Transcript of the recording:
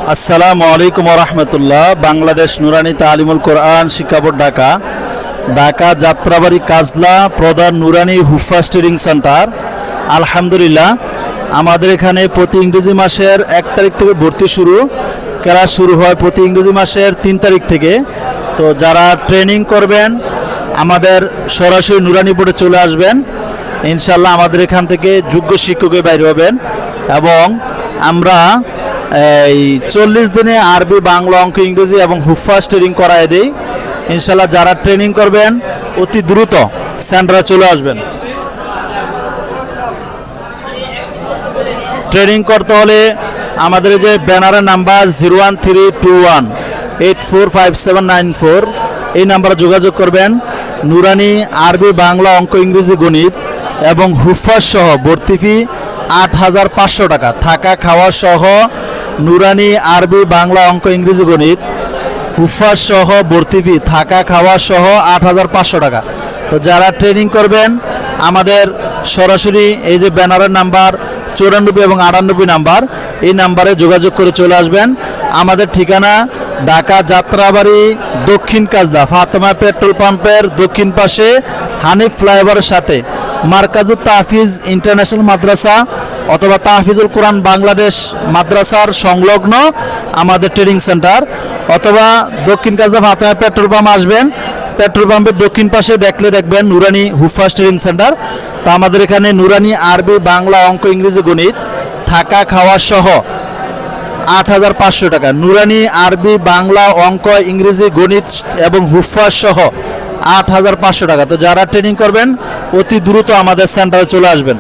আসসালামু আলাইকুম রহমতুল্লাহ। বাংলাদেশ নুরানি তালিমুল কোরআন শিক্ষা বোর্ড ঢাকা, ঢাকা যাত্রাবাড়ি কাজলা প্রধান নুরানি হুফাজ ট্রেনিং সেন্টার। আলহামদুলিল্লাহ, আমাদের এখানে প্রতি ইংরেজি মাসের 1 তারিখ থেকে ভর্তি শুরু, ক্লাস শুরু হয় প্রতি ইংরেজি মাসের 3 তারিখ থেকে। তো যারা ট্রেনিং করবেন আমাদের সরাসরি নুরানি বোর্ডে চলে আসবেন, ইনশাল্লাহ আমাদের এখান থেকে যোগ্য শিক্ষকের বাইরে হবেন। এবং আমরা এই 40 দিনে আরবি, বাংলা, অঙ্ক, ইংরেজি এবং হুফাজ ট্রেনিং করায় দেই। ইনশাল্লাহ যারা ট্রেনিং করবেন অতি দ্রুত সেন্টারে চলে আসবেন। ট্রেনিং করতে হলে আমাদের যে ব্যানারের নাম্বার 01321845794 এই নাম্বারে যোগাযোগ করবেন। নুরানি আরবি, বাংলা, অঙ্ক, ইংরেজি, গণিত এবং হুফাজ সহ ভর্তি ফি 8500 টাকা। থাকা খাওয়া সহ নুরানি আরবি, বাংলা, অঙ্ক, ইংরেজি, গণিত হুফাজ সহ ভর্তি ফি থাকা খাওয়া সহ 8500 টাকা। তো যারা ট্রেনিং করবেন আমাদের সরাসরি এই যে ব্যানারের নাম্বার 94 এবং 98 নাম্বার, এই নাম্বারে যোগাযোগ করে চলে আসবেন। আমাদের ঠিকানা ঢাকা যাত্রাবাড়ি দক্ষিণ কাজলা ফাতেমা পেট্রোল পাম্পের দক্ষিণ পাশে হানিফ ফ্লাইওভারের সাথে মার্কাজুত তাহফিজ ইন্টারন্যাশনাল মাদ্রাসা অথবা তাহফিজুল কোরআন বাংলাদেশ মাদ্রাসার সংলগ্ন আমাদের ট্রেনিং সেন্টার। অথবা দক্ষিণ কাজলা ফাতেমা পেট্রোল পাম্প আসবেন, পেট্রোল পাম্পের দক্ষিণ পাশে দেখবেন নুরানি হুফাজ ট্রেনিং সেন্টার। তো আমাদের এখানে নুরানি আরবি, বাংলা, অঙ্ক, ইংরেজি, গণিত থাকা খাওয়া সহ 8500 টাকা। নুরানি আরবি, বাংলা, অঙ্ক, ইংরেজি, গণিত এবং হুফাজ সহ 8500 টাকা। তো যারা ট্রেনিং করবেন অতি দ্রুত আমাদের সেন্টারে চলে আসবেন।